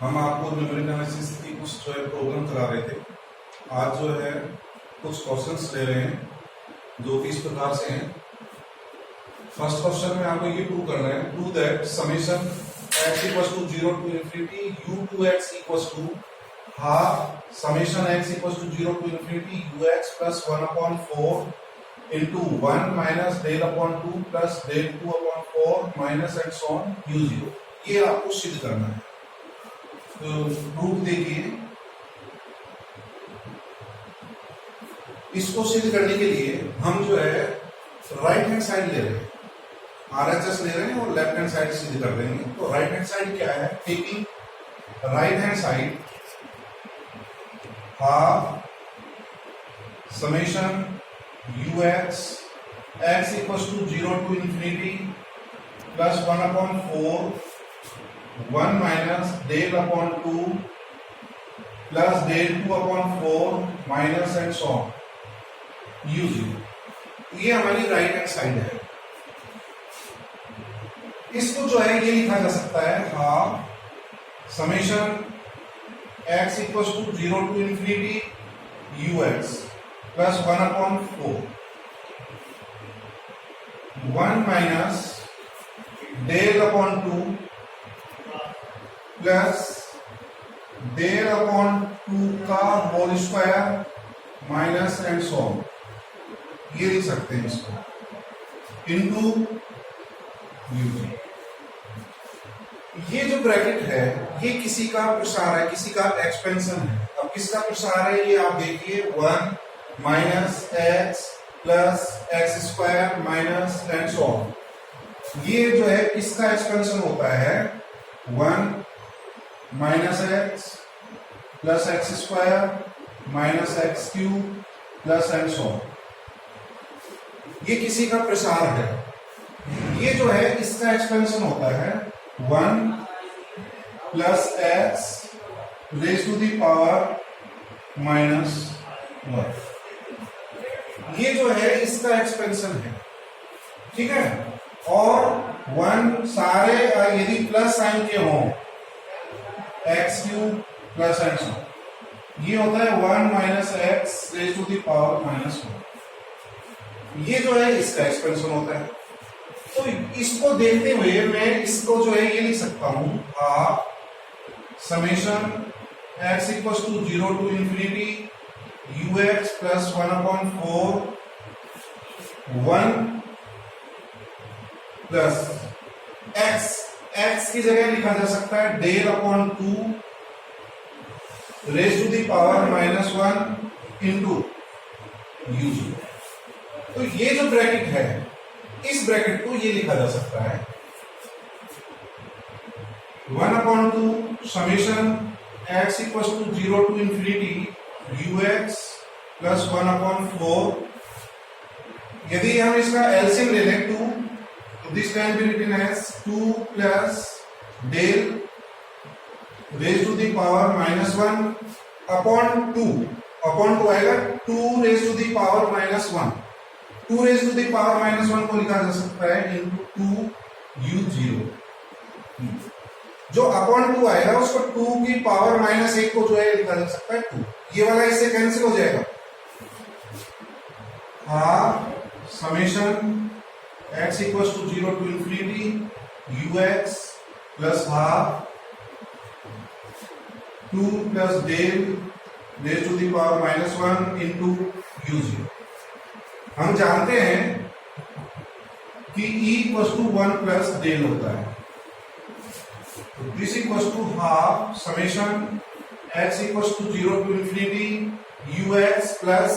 हम आपको numeric analysis की कुछ जो है प्रॉब्लम करा रहे थे। आज जो है कुछ क्वेश्चंस ले रहे हैं जो कि इस प्रकार से हैं। फर्स्ट क्वेश्चन में आपको ये प्रूव करना है, prove that summation x equals to 0 to infinity u2x equals to half summation x equals to 0 to infinity ux plus 1/4 into 1 minus del upon 2 plus del 2/4 minus and so on u0। ये आपको सिद्ध करना है। तो proof देखिए, इसको सिद्ध करने के लिए हम जो है राइट हैंड साइड ले रहे हैं, RHS ले रहे हैं और लेफ्ट हैंड साइड सिद्ध कर देंगे। तो राइट हैंड साइड क्या है? Taking right hand side half summation ux x equals to 0 to infinity plus 1/4 1 minus del upon 2 plus del 2/4 minus and so on u0। ये हमारी राइट हैंड साइड है। इसको जो है ये लिखा जा सकता है half summation x equals to 0 to infinity ux plus 1/4 1 minus del upon 2 plus del upon 2 का whole square minus and so on, ये लिख सकते हैं इसको इनटू u0। ये जो ब्रैकेट है ये किसी का प्रसार है, किसी का एक्सपेंशन है। अब किसका प्रसार है ये आप देखिए, 1 minus x plus x square minus and so on. ये जो है किसका एक्सपेंशन होता है? 1 minus x plus x square minus x cube plus and so on. ये किसी का प्रसार है। ये जो है इसका एक्सपेंशन होता है 1 plus x raise to the power minus 1। ये जो है इसका एक्सपेंशन है, ठीक है। और 1 सारे यदि प्लस साइन के हों x cube plus and so, ये होता है 1 minus x raise to the power minus 1। ये जो है इसका एक्सपेंशन होता है। तो इसको देखते हुए मैं इसको जो है ये लिख सकता हूं half summation x equals to 0 to infinity ux plus 1/4 1 plus x की जगह लिखा जा सकता है del upon 2 raise to the power minus 1 into u0। तो ये जो ब्रैकेट है इस ब्रैकेट को ये लिखा जा सकता है 1/2 summation x equals to 0 to infinity ux plus 1/4। यदि हम इसका एलसीएम ले लें 2, तो this can be written as 2 plus del raise to the power minus 1 upon 2 आएगा 2 raise to the power minus 1। 2 raise to the power minus 1 को लिखा जा सकता है इनटू 2 u0। जो अपॉन 2 आएगा उसको 2 की पावर माइनस 1 को जो है लिखा जा सकता है 2। ये वाला इससे कैंसिल हो जाएगा। Half summation x equals to 0 to infinity ux plus half 2 plus del raise to the power minus 1 into u0। हम जानते हैं कि e equals to 1 plus del होता है। This equals to half summation x equals to 0 to infinity ux plus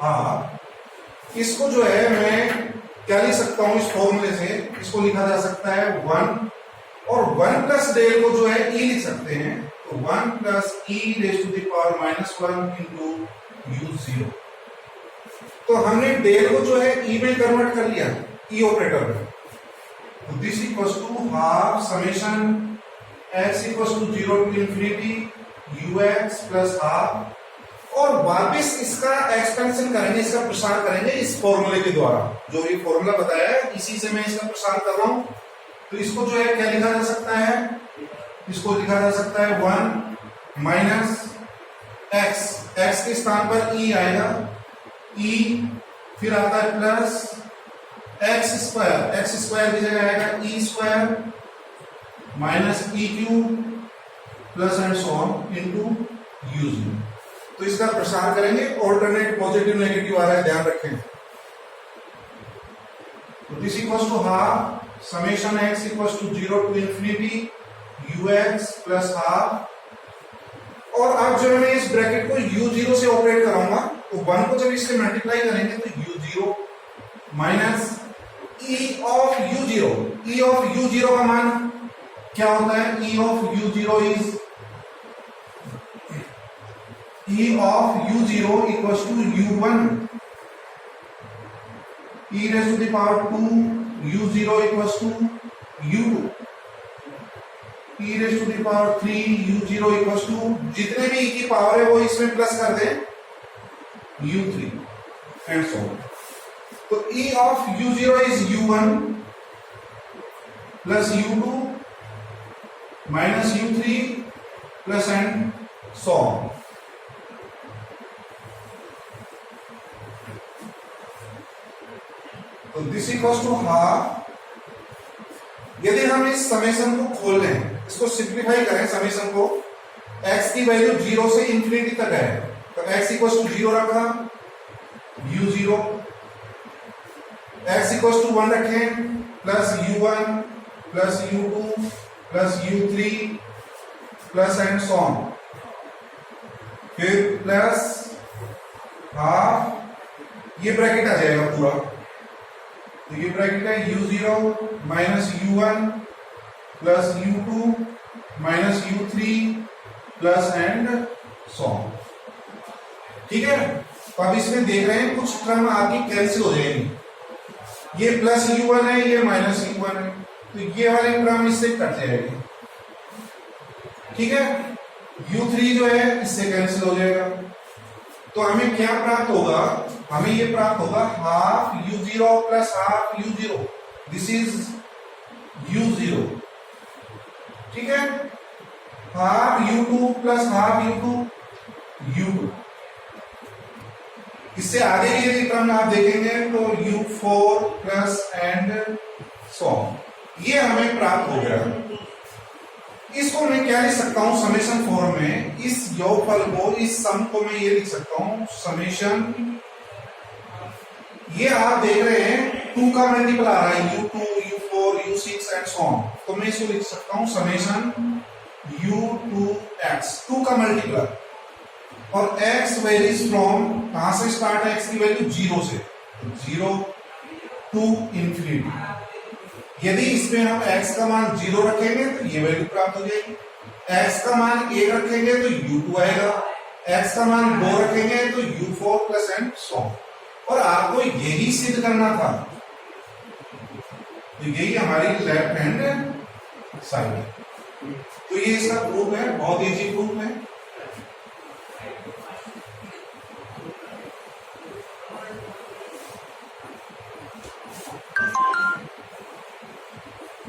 half. इसको जो है मैं क्या लिख सकता हूं? इस फॉर्मूले से इसको लिखा जा सकता है 1 और 1 प्लस डेल को जो है e लिख सकते हैं। तो 1 plus e raise to the power minus 1 into u0। तो हमने डेल को जो है e में कन्वर्ट कर लिया e ऑपरेटर में। तो this equals to half summation x equals to 0 to infinity ux plus half, और वापिस इसका एक्सपेंशन करेंगे, इसका प्रसार करेंगे इस फॉर्मूले के द्वारा। जो ये फॉर्मूला बताया है इसी से मैं इसका प्रसार कर रहा हूं। तो इसको जो है क्या लिखा जा सकता है इसको लिखा जा सकता है 1 माइनस एक्स, एक्स के स्थान पर ई आएगा, ई फिर आता है प्लस एक्स स्क्वायर की जगह आएगा e square minus e cube plus and so on into u zero. तो इसका प्रसार करेंगे, ऑल्टरनेट पॉजिटिव नेगेटिव आ रहा है, ध्यान रखें। तो this equals to half summation x equals to 0 to infinity u x plus half, और अब जो है मैं इस ब्रैकेट को u0 से ऑपरेट कराऊंगा, तो 1 को जब इससे मल्टीप्लाई करेंगे तो u0 minus e of u0, e of u0 का मान क्या होता है, e of u0 is e of u0 equals to u1 e raise to the power 2 u0 equals to u2 e raise to the power 3 u0 equals to, जितने भी e की power है वो इसमें प्लस कर दे u3 एंड सो ऑन। तो e of u0 is u1 plus u2 minus u3 plus and so on. तो this equals to half, यदि हम इस समेशन को खोल लें, इसको सिंप्लीफाई करें समेशन को, x की वैल्यू 0 से इंफिनिटी तक है, तो x इक्वल्स टू 0 रखा, u0 x इक्वल्स टू 1 रखें, plus u1 plus u2 plus u3 plus and so on, फिर प्लस हाफ, ये ब्रैकेट आ जाएगा पूरा, तो ये ब्रैकेट है u0 minus u1 plus u2 minus u3 plus and so on. ठीक है, तो अब इसमें देख रहे हैं कुछ टर्म आपकी कैंसिल हो जाएंगी, ये प्लस u1 है, ये माइनस u1 है, तो ये वाली टर्म इससे कट जाएगी। ठीक है, u3 जो है इससे कैंसिल हो जाएगा, तो हमें क्या प्राप्त होगा, हमें ये प्राप्त होगा half u0 plus half u0, this is u0। ठीक है, half u2 plus half u2, इससे आगे की यदि टर्म आप देखेंगे तो u4 plus and so on, ये हमें प्राप्त हो गया। इसको मैं क्या लिख सकता हूं समेशन फॉर्म में, इस योगफल को, इस सम को मैं ये लिख सकता हूं समेशन, ये आप देख रहे हैं 2 का मल्टीपल आ रहा है u2 u4 u6 and so on, तो मैं इसको लिख सकता हूं समेशन u2x, 2 का मल्टीपल, और x वेरीज फ्रॉम, कहां से स्टार्ट है, x की वैल्यू 0 से, 0 टू इंफिनिटी। यदि इसमें हम x का मान 0 रखेंगे तो ये वैल्यू प्राप्त हो जाएगी, x का मान 1 रखेंगे तो u2 आएगा, x का मान 2 रखेंगे तो u4 plus and so on. और आपको यही सिद्ध करना था, तो यही हमारी लेफ्ट हैंड साइड है, तो ये इसका प्रूफ है, बहुत इजी प्रूफ है।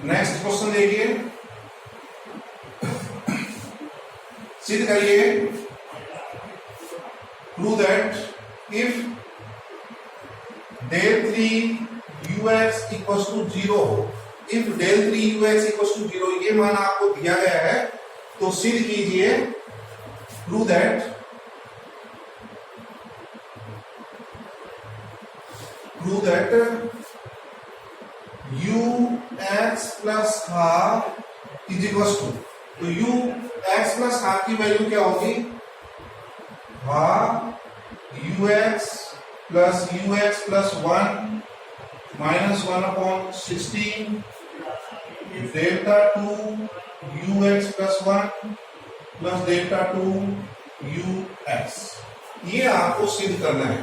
नेक्स्ट क्वेश्चन देखिए, सिद्ध करिए, prove that if del 3 ux equals to 0 हो, if del 3 ux equals to 0 ये मान आपको दिया गया है, तो सिद्ध कीजिए, prove that ux plus half is equals to, तो ux प्लस हाफ की वैल्यू क्या होगी, half ux plus 1 minus 1/16 delta 2 ux plus 1 plus delta 2 ux, ये आपको सिद्ध करना है,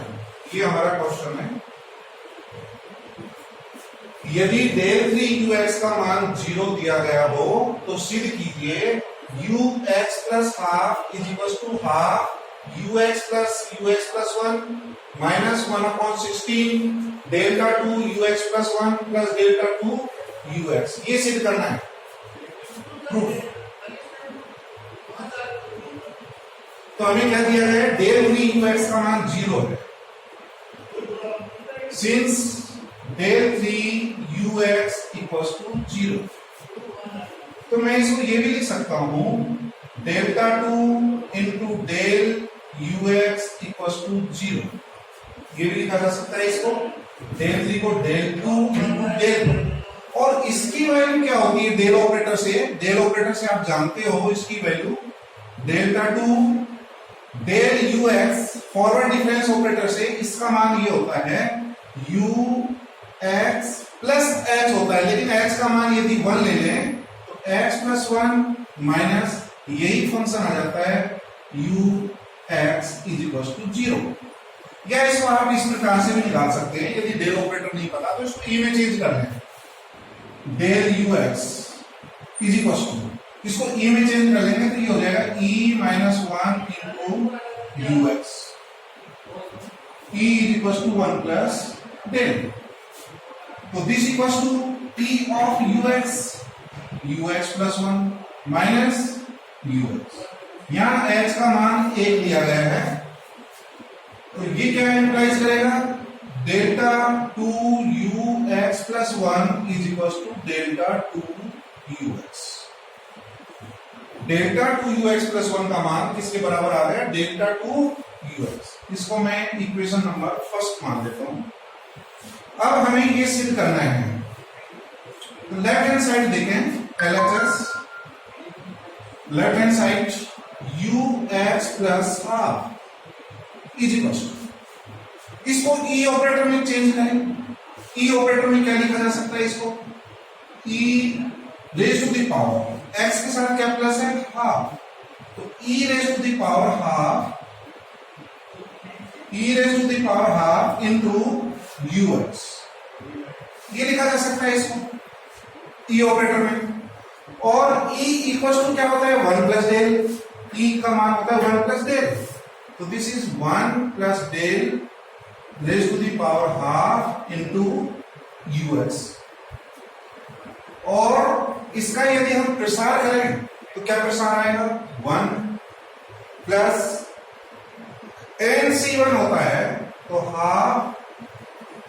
ये हमारा क्वेश्चन है। यदि del 3 ux का मान 0 दिया गया हो तो सिद्ध कीजिए ux plus half is equal to half ux plus 1 minus 1/16 delta 2 ux plus 1 plus delta 2 ux, ये सिद्ध करना है, प्रूफ। तो हमें क्या दिया गया है, डेल 3 ux का मान 0 है। Since del 3 ux equals to 0, तो मैं इसको ये भी लिख सकता हूं delta 2 into del ux equals to 0, ये भी लिखा जा सकता है इसको, डेल 3 को डेल 2 इंटू डेल 2। और इसकी वैल्यू क्या होती है डेल ऑपरेटर से, डेल ऑपरेटर से आप जानते हो इसकी value delta 2 del ux forward difference operator से इसका मान ये होता है ux प्लस h होता है, लेकिन h का मान यदि 1 ले लें तो x प्लस 1 माइनस यही फंक्शन आ जाता है ux इज इक्वल टू 0। या इसको आप इस प्रकार से भी निकाल सकते हैं, यदि डेल ऑपरेटर नहीं पता तो इसको e में चेंज कर लें, del ux is equal to, इसको e में चेंज कर लेंगे तो ये हो जाएगा e minus 1 into ux, e is equal to 1 plus del, तो this equal to t of ux plus 1 minus ux, यहां h का मान 1 लिया गया है, तो ये क्या इंप्लाइज करेगा, delta 2 ux plus 1 is equal to delta 2 ux। Delta 2 ux plus 1 का मान किसके बराबर आ गया, डेल्टा 2 ux। इसको मैं इक्वेशन नंबर फर्स्ट मान देता हूं। अब हमें ये सिद्ध करना है, तो लेफ्ट हैंड साइड देखें, LHS left hand side ux plus half is equal to, इसको e ऑपरेटर में चेंज करें, e ऑपरेटर में क्या लिखा जा सकता है, इसको e raise to the power x के साथ क्या प्लस है हाफ, तो e raise to the power half, e raise to the power half into ux, ये लिखा जा सकता है इसको e ऑपरेटर में। और e इक्वल टू क्या होता है 1 प्लस डेल, e का मान होता है 1 प्लस डेल, तो this is 1 plus del raise to the power half into ux। और इसका यदि हम प्रसार करें तो क्या प्रसार आएगा, 1 प्लस nc1 होता है, तो हाफ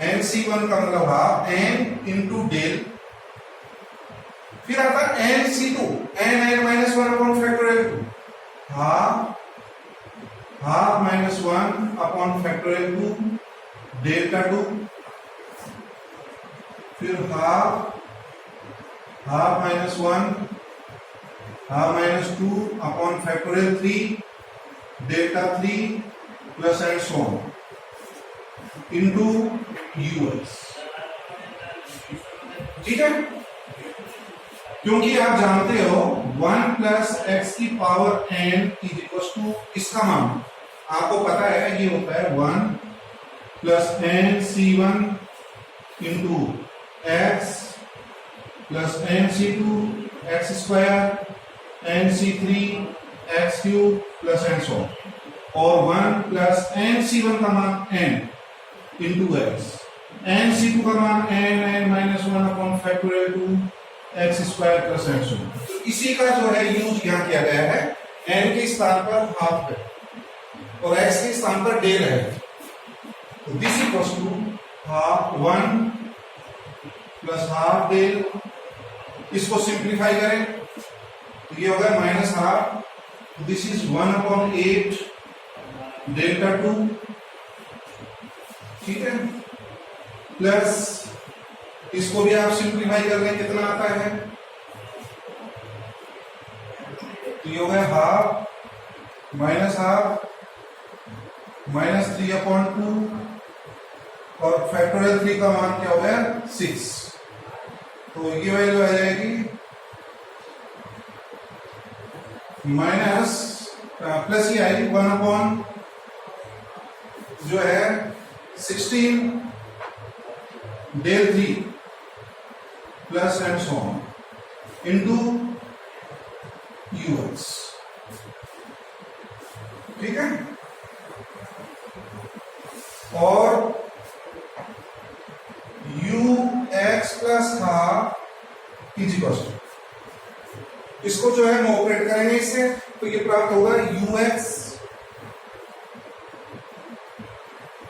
nc1 का मतलब हाफ n इंटू डेल, फिर आता है nc2 n minus 1 upon factorial 2, half minus 1 upon factorial 2 delta 2, फिर half minus 1 half minus 2 upon factorial 3 delta 3 plus and so on into ux। ठीक है, क्योंकि आप जानते हो 1 प्लस x की power n is equal to, इसका मान आपको पता है ये होता है 1 plus nc1 into x plus nc2 x square nc3 x cube plus and सो, और 1 प्लस nc1 का मान n इंटू x, nc2 का मान n minus 1 upon factorial 2 x square plus and सो। तो इसी का जो है यूज यहाँ किया गया है, n के स्थान पर हाफ है और x के स्थान पर डेल है, तो this equals to half 1 plus half del, इसको सिंप्लीफाई करें तो ये होगा minus half, this is 1 upon 8 delta 2, ठीक है, प्लस इसको भी आप सिंप्लीफाई कर लें, कितना आता है, तो ये हो गया half minus half minus 3 upon 2 और फैक्टोरियल 3 का मान क्या हो गया 6, तो ये वैल्यू आ जाएगी माइनस प्लस ये आएगी 1 अपॉन जो है 16 del 3 plus and so on into ux। ठीक है, और ux plus half is equal to, इसको जो है हम ऑपरेट करेंगे इससे, तो ये प्राप्त होगा ux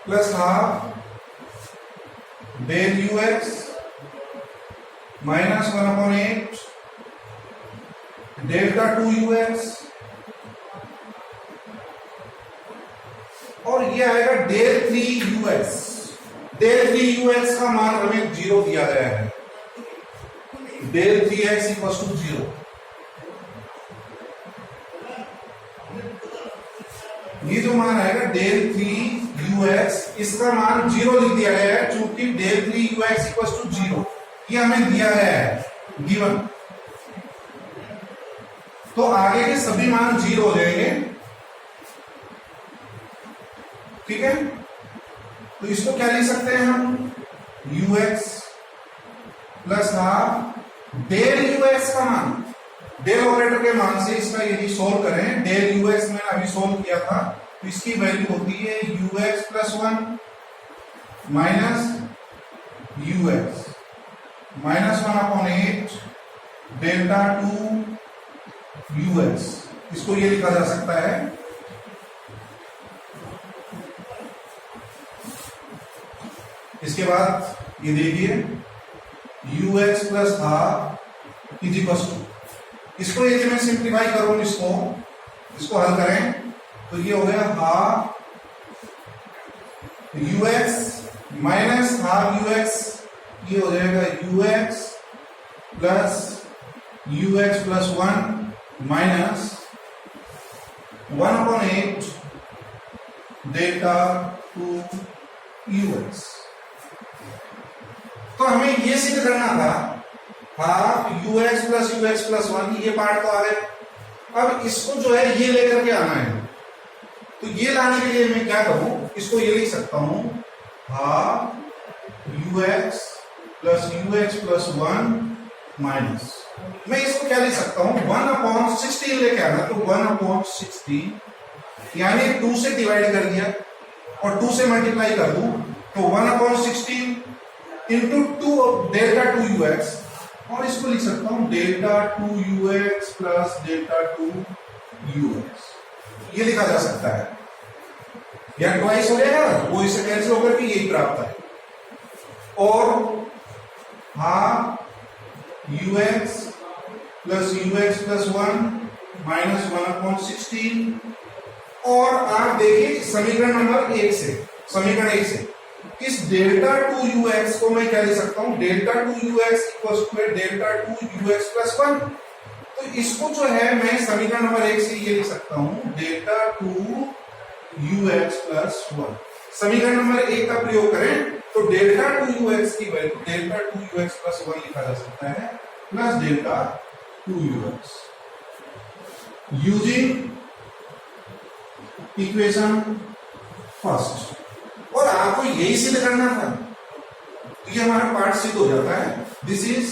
plus half del u x minus 1/8 delta 2 u x, और ये आएगा del 3 u x. Del 3 u x का मान हमें 0 दिया गया है, डेल 3x इक्वल टू 0। ये जो मान आएगा डेल 3 ux, इसका मान 0 लिख दिया गया है क्योंकि डेल 3 ux इक्वल टू 0 ये हमें दिया गया है गिवन। तो आगे के सभी मान 0 हो जाएंगे, ठीक है। तो इसको क्या लिख सकते हैं हम, ux plus half del ux का मान, डेल ऑपरेटर के मान से इसका यदि सोल्व करें, डेल ux मैंने अभी सोल्व किया था, तो इसकी वैल्यू होती है ux plus 1 minus ux minus 1/8 delta 2 ux। इसको ये लिखा जा सकता है इसके बाद ये देखिए ux plus half is equal to, इसको यदि मैं सिंप्लीफाई करूं, इसको हल करें तो ये हो गया half ux minus half ux, ये हो जाएगा ux plus 1 minus 1/8 delta 2 ux। तो हमें ये सिद्ध करना था हाफ ux प्लस 1, ये पार्ट तो आ गया। अब इसको जो है ये लेकर के आना है, तो ये लाने के लिए मैं क्या करूं, इसको ये लिख सकता हूं हाफ ux प्लस 1 माइनस, मैं इसको क्या लिख सकता हूं 1/16 लेके आना, तो 1/16 यानी 2 से डिवाइड कर दिया और 2 से मल्टीप्लाई कर दूं तो 1/16 इंटू 2 डेल्टा 2 ux, और इसको लिख सकता हूं delta 2 ux plus delta 2 ux, ये लिखा जा सकता है। या ट्वाइस हो जाएगा, वो इससे कैंसिल होकर के यही प्राप्त है। और हाफ ux प्लस 1 माइनस 1/16, और आप देखिए समीकरण नंबर 1 से, समीकरण 1 से इस डेल्टा 2 ux को मैं क्या लिख सकता हूं, delta 2 ux equal to delta 2 ux plus 1। तो इसको जो है मैं समीकरण नंबर 1 से ये लिख सकता हूं डेल्टा 2 ux प्लस 1। समीकरण नंबर 1 का प्रयोग करें तो डेल्टा 2 ux की वैल्यू डेल्टा 2 ux प्लस 1 लिखा जा सकता है plus delta 2 ux using equation first. और आपको यही सिद्ध करना था, तो ये हमारा पार्ट सिद्ध हो जाता है, this is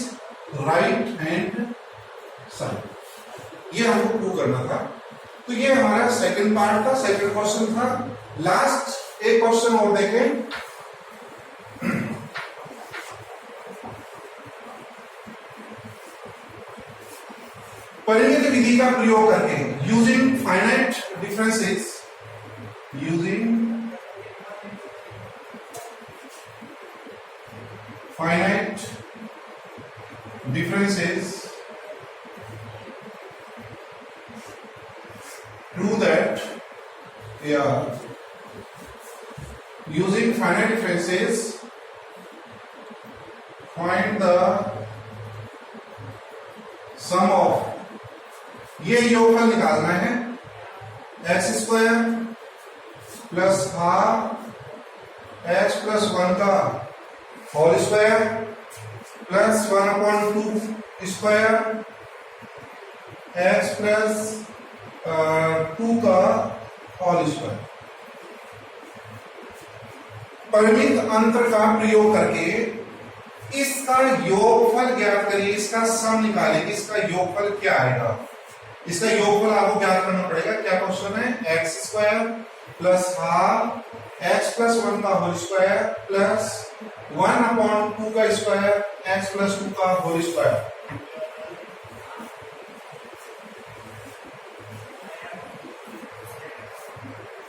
right hand side, ये हमको प्रूव करना था। तो ये हमारा सेकंड पार्ट था, सेकंड क्वेश्चन था। लास्ट एक क्वेश्चन और देखें, परिमित विधि का प्रयोग करके using finite differences, using finite differences, prove that using finite differences find the sum of, ये योगफल निकालना है x² plus half x plus 1 का whole square plus 1/2 square x plus 2 का होल स्क्वायर। परिमित अंतर का प्रयोग करके इसका योगफल ज्ञात करिए, इसका सम निकालेंगे, इसका योगफल क्या आएगा। इसका योगफल आपको ज्ञात करना पड़ेगा। क्या क्वेश्चन है, x² plus half x plus 1 का होल स्क्वायर प्लस 1/2 का स्क्वायर x प्लस 2 का होल स्क्वायर।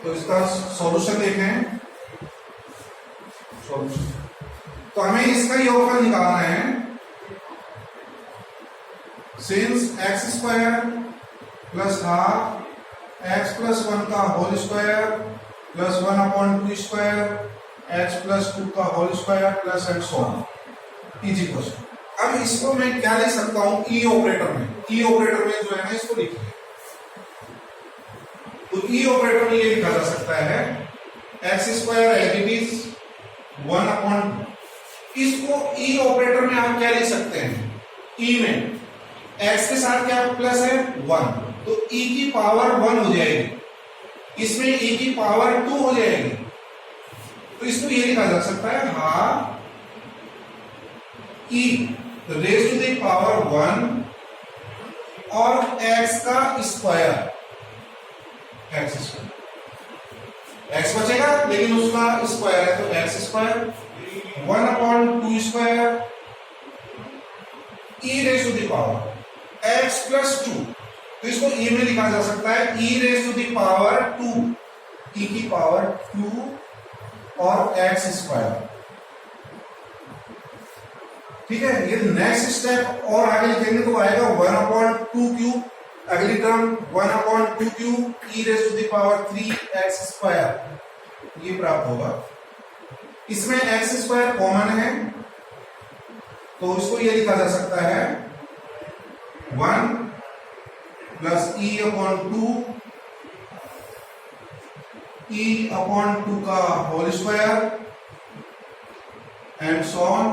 तो इसका सॉल्यूशन देखें, हमें इसका योगफल निकालना है। Since x square plus half x plus 1 का whole square plus 1/2 square x plus 2 का whole square plus and so on is equal. अब इसको मैं क्या लिख सकता हूं, ई ऑपरेटर में। ई ऑपरेटर में जो है ना इसको लिखिए, तो ई ऑपरेटर में ये लिखा जा सकता है x square as it is 1/, इसको ई ऑपरेटर में आप क्या लिख सकते हैं, ई में एक्स के साथ क्या प्लस है 1, तो ई की पावर 1 हो जाएगी, इसमें ई की पावर 2 हो जाएगी, तो इसको ये लिखा जा सकता है half e raise to the power 1 और एक्स का स्क्वायर, एक्स स्क्वायर, एक्स बचेगा लेकिन उसका स्क्वायर है तो x square 1/2 square e raise to the power x plus 2, तो इसको ई में लिखा जा सकता है e raise to the power 2, e की पावर 2 और एक्स स्क्वायर। ठीक है, ये नेक्स्ट स्टेप और आगे लिखेंगे तो आएगा 1/2 क्यूब, अगली term 1/2 cube e raise to the power 3 x square, ये प्राप्त होगा। इसमें एक्स स्क्वायर कॉमन है तो इसको ये लिखा जा सकता है 1 प्लस e/2 e/2 का whole square and so on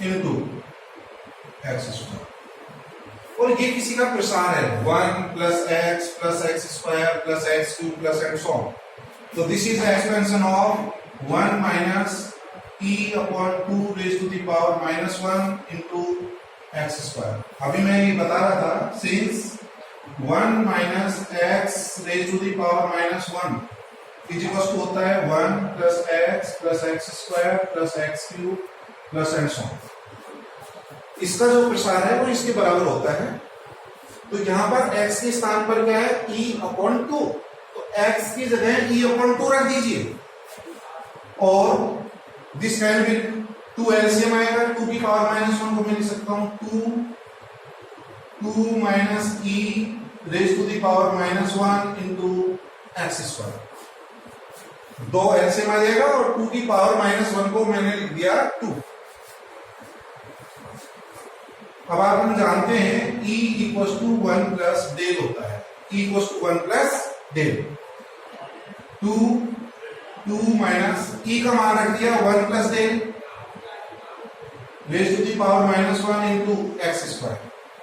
into x square. और ये किसी का प्रसार है 1 plus x square plus x cube plus and so on, तो this is the expansion of 1 minus e/2 raise to the power -1 into x square. अभी मैं ये बता रहा था since 1 minus x raise to the power -1 is equal to होता है 1 plus x square plus x cube plus and so on. इसका जो प्रसार है वो इसके बराबर होता है, तो यहां पर x के स्थान पर क्या है e/2, तो x की जगह e/2 रख दीजिए और दिस कैन बी 2 एलसीएम आएगा, 2 की पावर -1 को मैं लिख सकता हूं 2 minus e raise to the power -1 into x square, 2 LCM आ जाएगा और 2 की पावर -1 को मैंने लिख दिया 2। अब आप हम जानते हैं E equals to 1 plus del होता है, E equals to 1 plus del, 2 minus E का मान रख दिया 1 plus del raise to the power -1 into x square,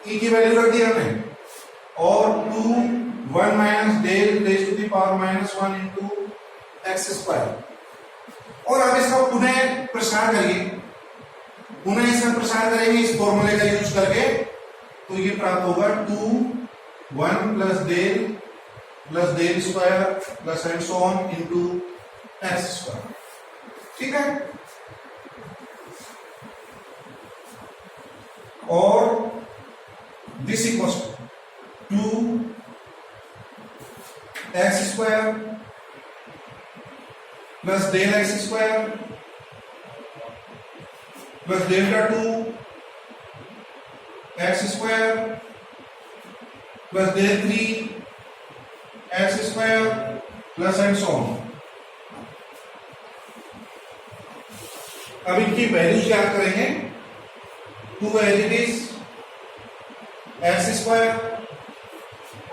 E की वैल्यू रख दी हमने, और 1 minus del raise to the power -1 into x square. और अब इसका पुनः प्रसार करिए, पुनः इसका प्रसार करेंगे इस फॉर्मूले का यूज करके, तो ये प्राप्त होगा 1 plus del square plus and so on into x square. ठीक है, और this equals to 2 x square plus del x square plus delta 2 x square plus del 3 x square plus and so on. अब इनकी values याद करेंगे, 2 as it is x square,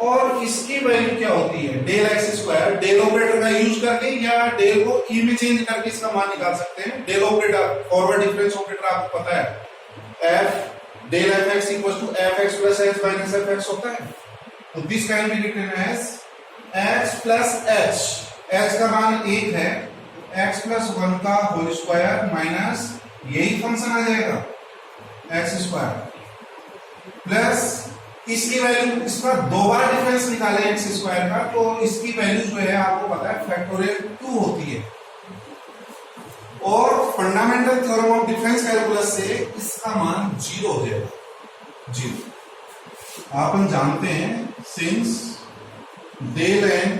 और इसकी value क्या होती है del x square, del operator का यूज करके या डेल को ई में चेंज करके इसका मान निकाल सकते हैं। Del operator forward difference operator आपको पता है, f del f x equal to f x plus h minus f x होता है, तो this can be written as x plus h, h का मान 1 है, एक्स प्लस 1 का होल स्क्वायर माइनस यही फंक्शन आ जाएगा एक्स स्क्वायर प्लस इसकी वैल्यू, इसका 2 बार डिफरेंस निकाले एक्स स्क्वायर का, तो इसकी वैल्यू जो है आपको पता है फैक्टोरियल 2 होती है, और fundamental theorem of difference calculus से इसका मान 0 हो जाएगा, 0। आप हम जानते हैं since del n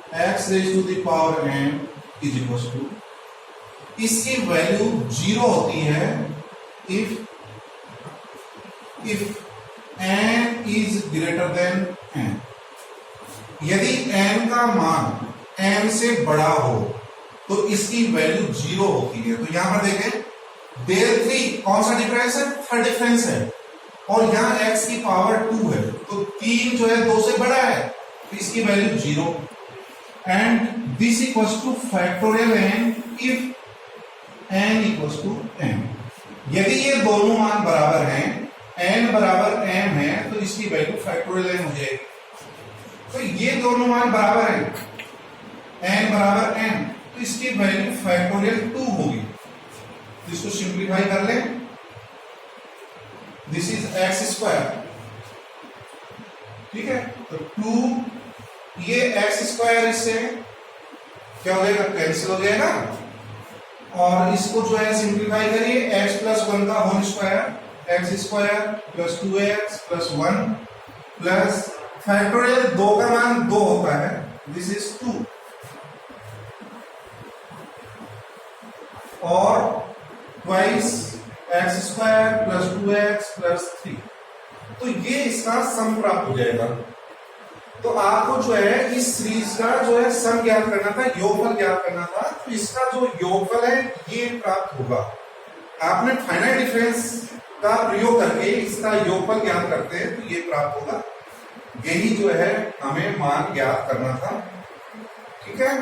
x raise to the power n is equal to, इसकी वैल्यू 0 होती है if n is greater than n। यदि n का मान n से बड़ा हो तो इसकी वैल्यू 0 होती है। तो यहां पर देखें del 3 कौन सा डिफरेंस है, थर्ड डिफरेंस है, और यहां x की पावर 2 है, तो 3 जो है 2 से बड़ा है, तो इसकी value 0। And this equals to factorial n if n equals to m। यदि ये दोनों मान बराबर हैं, n बराबर m है, तो इसकी वैल्यू फैक्टोरियल n हो जाएगी। तो ये दोनों मान बराबर हैं, n बराबर m, तो इसकी वैल्यू फैक्टोरियल 2 होगी। तो इसको सिंप्लीफाई कर लें, दिस इज एक्स स्क्वायर, ठीक है। तो 2 ये एक्स स्क्वायर इससे क्या हो जाएगा, कैंसिल हो जाएगा, और इसको जो है सिंप्लीफाई करिए, x प्लस 1 का whole square, x square plus 2x plus 1 plus factorial 2 का मान 2 होता है, दिस इज 2, और twice x square plus 2x plus 3। तो ये इसका सम प्राप्त हो जाएगा। तो आपको जो है इस सीरीज का जो है सम ज्ञात करना था, योगफल ज्ञात करना था, तो इसका जो योगफल है ये प्राप्त होगा। आपने फाइनाइट डिफरेंस का प्रयोग करके इसका योगफल ज्ञात करते हैं तो ये प्राप्त होगा। यही जो है हमें मान ज्ञात करना था, ठीक है।